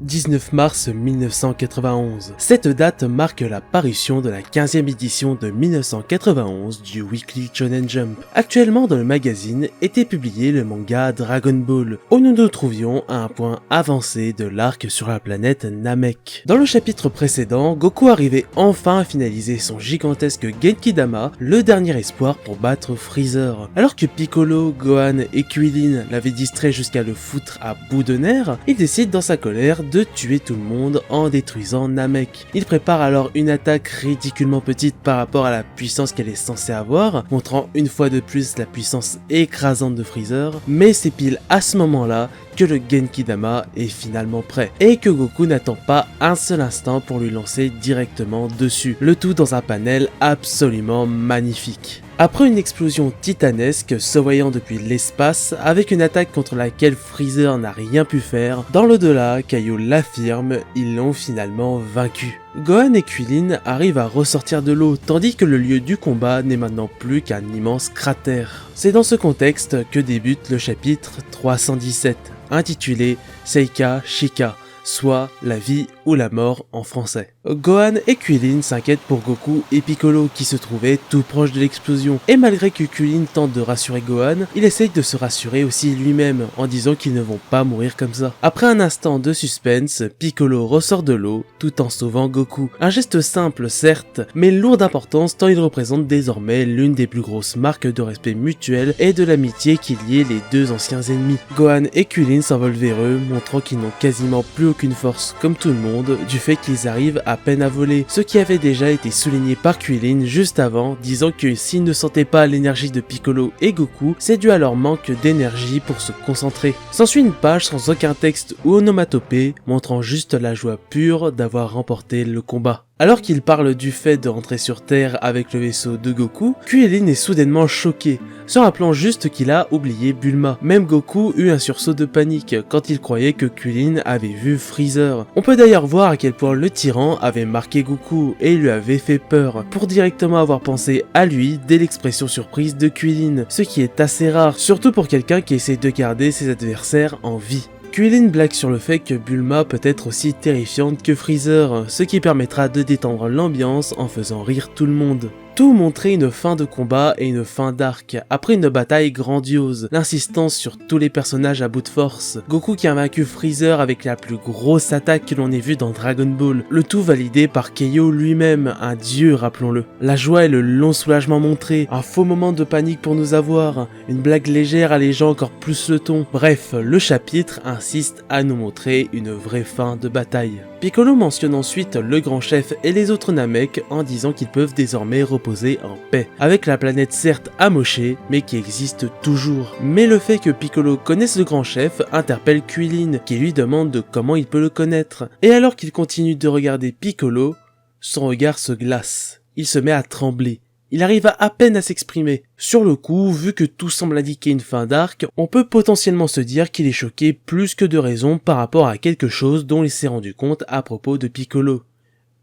19 mars 1991. Cette date marque la parution de la 15e édition de 1991 du Weekly Shonen Jump. Actuellement dans le magazine était publié le manga Dragon Ball, où nous nous trouvions à un point avancé de l'arc sur la planète Namek. Dans le chapitre précédent, Goku arrivait enfin à finaliser son gigantesque Genki-Dama, le dernier espoir pour battre Freezer. Alors que Piccolo, Gohan et Krillin l'avaient distrait jusqu'à le foutre à bout de nerfs, il décide dans sa colère de tuer tout le monde en détruisant Namek. Il prépare alors une attaque ridiculement petite par rapport à la puissance qu'elle est censée avoir, montrant une fois de plus la puissance écrasante de Freezer, mais c'est pile à ce moment-là que le Genki-Dama est finalement prêt, et que Goku n'attend pas un seul instant pour lui lancer directement dessus, le tout dans un panel absolument magnifique. Après une explosion titanesque se voyant depuis l'espace, avec une attaque contre laquelle Freezer n'a rien pu faire, dans l'au-delà, Kaio l'affirme, ils l'ont finalement vaincu. Gohan et Krillin arrivent à ressortir de l'eau, tandis que le lieu du combat n'est maintenant plus qu'un immense cratère. C'est dans ce contexte que débute le chapitre 317, intitulé Seika Shika, soit la vie ou la mort en français. Gohan et Krillin s'inquiètent pour Goku et Piccolo qui se trouvaient tout proches de l'explosion, et malgré que Krillin tente de rassurer Gohan, il essaye de se rassurer aussi lui-même en disant qu'ils ne vont pas mourir comme ça. Après un instant de suspense, Piccolo ressort de l'eau tout en sauvant Goku. Un geste simple certes, mais lourd d'importance tant il représente désormais l'une des plus grosses marques de respect mutuel et de l'amitié qui liait les deux anciens ennemis. Gohan et Krillin s'envolent vers eux, montrant qu'ils n'ont quasiment plus aucune force, comme tout le monde, du fait qu'ils arrivent à peine à voler, ce qui avait déjà été souligné par Krillin juste avant, disant que s'ils ne sentaient pas l'énergie de Piccolo et Goku, c'est dû à leur manque d'énergie pour se concentrer. S'ensuit une page sans aucun texte ou onomatopée, montrant juste la joie pure d'avoir remporté le combat. Alors qu'il parle du fait de rentrer sur Terre avec le vaisseau de Goku, Krillin est soudainement choqué, se rappelant juste qu'il a oublié Bulma. Même Goku eut un sursaut de panique quand il croyait que Krillin avait vu Freezer. On peut d'ailleurs voir à quel point le tyran avait marqué Goku et lui avait fait peur, pour directement avoir pensé à lui dès l'expression surprise de Krillin, ce qui est assez rare, surtout pour quelqu'un qui essaie de garder ses adversaires en vie. Krillin blague sur le fait que Bulma peut être aussi terrifiante que Freezer, ce qui permettra de détendre l'ambiance en faisant rire tout le monde. Tout montrait une fin de combat et une fin d'arc, après une bataille grandiose, l'insistance sur tous les personnages à bout de force, Goku qui a vaincu Freezer avec la plus grosse attaque que l'on ait vue dans Dragon Ball, le tout validé par Kaio lui-même, un dieu rappelons-le. La joie et le long soulagement montré, un faux moment de panique pour nous avoir, une blague légère allégeant encore plus le ton, bref, le chapitre insiste à nous montrer une vraie fin de bataille. Piccolo mentionne ensuite le grand chef et les autres Namek en disant qu'ils peuvent désormais reposer en paix, avec la planète certes amochée, mais qui existe toujours. Mais le fait que Piccolo connaisse le grand chef interpelle Krillin, qui lui demande comment il peut le connaître. Et alors qu'il continue de regarder Piccolo, son regard se glace. Il se met à trembler. Il arrive à peine à s'exprimer. Sur le coup, vu que tout semble indiquer une fin d'arc, on peut potentiellement se dire qu'il est choqué plus que de raison par rapport à quelque chose dont il s'est rendu compte à propos de Piccolo.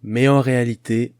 Mais en réalité...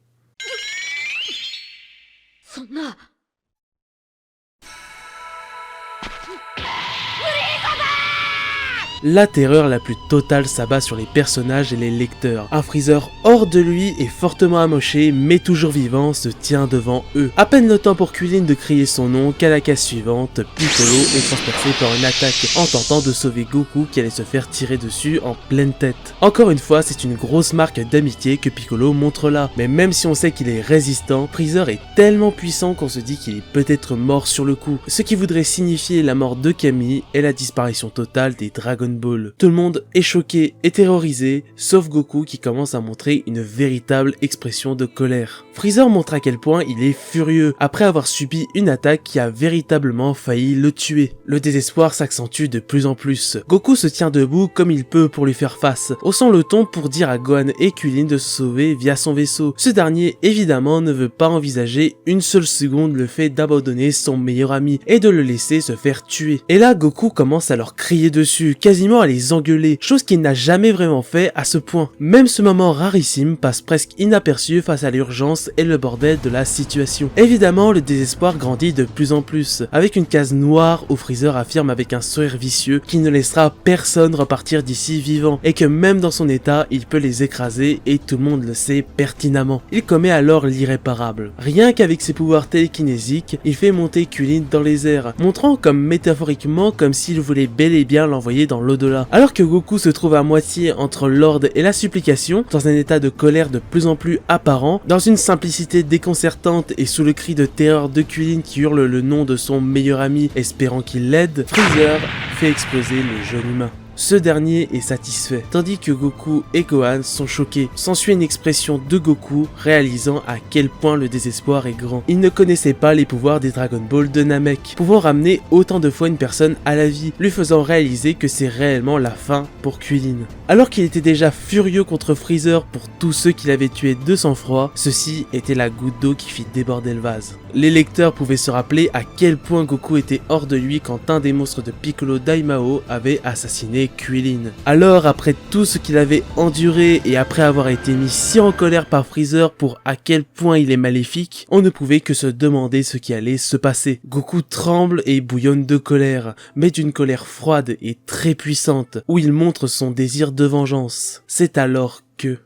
La terreur la plus totale s'abat sur les personnages et les lecteurs. Un Freezer hors de lui et fortement amoché, mais toujours vivant, se tient devant eux. À peine le temps pour Krillin de crier son nom qu'à la case suivante, Piccolo est transpercé par une attaque en tentant de sauver Goku qui allait se faire tirer dessus en pleine tête. Encore une fois, c'est une grosse marque d'amitié que Piccolo montre là, mais même si on sait qu'il est résistant, Freezer est tellement puissant qu'on se dit qu'il est peut-être mort sur le coup, ce qui voudrait signifier la mort de Kami et la disparition totale des Dragon Ball. Tout le monde est choqué et terrorisé, sauf Goku qui commence à montrer une véritable expression de colère. Freezer montre à quel point il est furieux après avoir subi une attaque qui a véritablement failli le tuer. Le désespoir s'accentue de plus en plus. Goku se tient debout comme il peut pour lui faire face, haussant le ton pour dire à Gohan et Krillin de se sauver via son vaisseau. Ce dernier évidemment ne veut pas envisager une seule seconde le fait d'abandonner son meilleur ami et de le laisser se faire tuer. Et là Goku commence à leur crier dessus, quasi quasiment à les engueuler, chose qu'il n'a jamais vraiment fait à ce point. Même ce moment rarissime passe presque inaperçu face à l'urgence et le bordel de la situation. Évidemment, le désespoir grandit de plus en plus, avec une case noire où Freezer affirme avec un sourire vicieux qu'il ne laissera personne repartir d'ici vivant, et que même dans son état, il peut les écraser et tout le monde le sait pertinemment. Il commet alors l'irréparable. Rien qu'avec ses pouvoirs télékinésiques, il fait monter Krillin dans les airs, montrant comme métaphoriquement comme s'il voulait bel et bien l'envoyer dans l'au-delà. Alors que Goku se trouve à moitié entre l'ordre et la supplication, dans un état de colère de plus en plus apparent, dans une simplicité déconcertante et sous le cri de terreur de Krillin qui hurle le nom de son meilleur ami espérant qu'il l'aide, Freezer fait exploser le jeune humain. Ce dernier est satisfait, tandis que Goku et Gohan sont choqués. S'ensuit une expression de Goku réalisant à quel point le désespoir est grand. Il ne connaissait pas les pouvoirs des Dragon Ball de Namek, pouvant ramener autant de fois une personne à la vie, lui faisant réaliser que c'est réellement la fin pour Krillin. Alors qu'il était déjà furieux contre Freezer pour tous ceux qu'il avait tués de sang-froid, ceci était la goutte d'eau qui fit déborder le vase. Les lecteurs pouvaient se rappeler à quel point Goku était hors de lui quand un des monstres de Piccolo Daimao avait assassiné Krillin. Alors, après tout ce qu'il avait enduré et après avoir été mis si en colère par Freezer pour à quel point il est maléfique, on ne pouvait que se demander ce qui allait se passer. Goku tremble et bouillonne de colère, mais d'une colère froide et très puissante, où il montre son désir de vengeance. C'est alors que...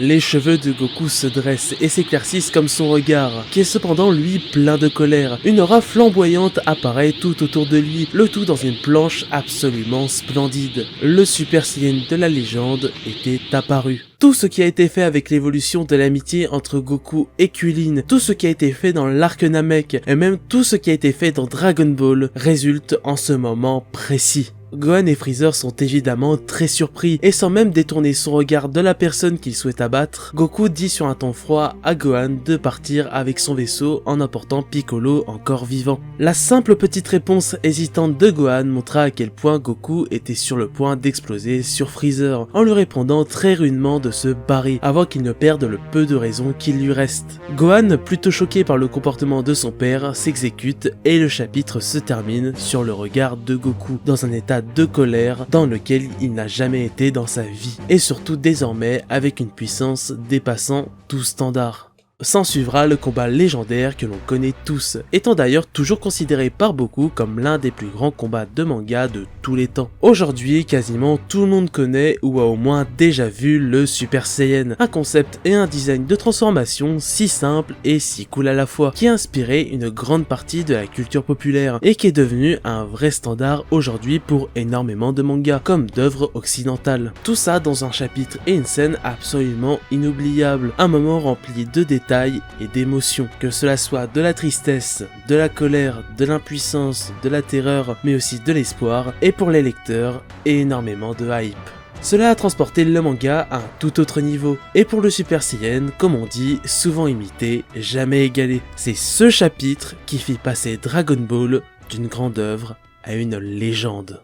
Les cheveux de Goku se dressent et s'éclaircissent comme son regard, qui est cependant lui plein de colère. Une aura flamboyante apparaît tout autour de lui, le tout dans une planche absolument splendide. Le Super Saiyan de la légende était apparu. Tout ce qui a été fait avec l'évolution de l'amitié entre Goku et Krillin, tout ce qui a été fait dans l'arc Namek, et même tout ce qui a été fait dans Dragon Ball, résulte en ce moment précis. Gohan et Freezer sont évidemment très surpris, et sans même détourner son regard de la personne qu'il souhaite abattre, Goku dit sur un ton froid à Gohan de partir avec son vaisseau en emportant Piccolo encore vivant. La simple petite réponse hésitante de Gohan montra à quel point Goku était sur le point d'exploser sur Freezer, en lui répondant très rudement de se barrer, avant qu'il ne perde le peu de raison qu'il lui reste. Gohan, plutôt choqué par le comportement de son père, s'exécute et le chapitre se termine sur le regard de Goku, dans un état de colère dans lequel il n'a jamais été dans sa vie, et surtout désormais avec une puissance dépassant tout standard. S'en suivra le combat légendaire que l'on connaît tous, étant d'ailleurs toujours considéré par beaucoup comme l'un des plus grands combats de manga de tous les temps. Aujourd'hui, quasiment tout le monde connaît ou a au moins déjà vu le Super Saiyan, un concept et un design de transformation si simple et si cool à la fois, qui a inspiré une grande partie de la culture populaire et qui est devenu un vrai standard aujourd'hui pour énormément de mangas, comme d'œuvres occidentales. Tout ça dans un chapitre et une scène absolument inoubliable, un moment rempli de détails et d'émotions, que cela soit de la tristesse, de la colère, de l'impuissance, de la terreur, mais aussi de l'espoir, et pour les lecteurs, énormément de hype. Cela a transporté le manga à un tout autre niveau, et pour le Super Saiyan, comme on dit, souvent imité, jamais égalé. C'est ce chapitre qui fit passer Dragon Ball d'une grande œuvre à une légende.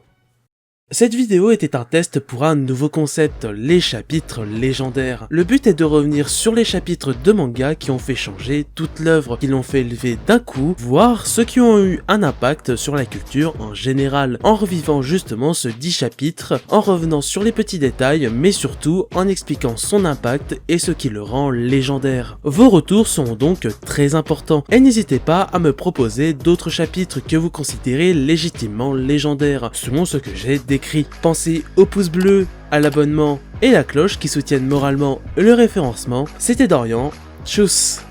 Cette vidéo était un test pour un nouveau concept, les chapitres légendaires. Le but est de revenir sur les chapitres de manga qui ont fait changer toute l'œuvre, qui l'ont fait élever d'un coup, voire ceux qui ont eu un impact sur la culture en général, en revivant justement ce 10 chapitres, en revenant sur les petits détails, mais surtout en expliquant son impact et ce qui le rend légendaire. Vos retours seront donc très importants, et n'hésitez pas à me proposer d'autres chapitres que vous considérez légitimement légendaires, selon ce que j'ai décrit. Pensez au pouce bleu, à l'abonnement et la cloche qui soutiennent moralement le référencement. C'était Dorian, tchuss.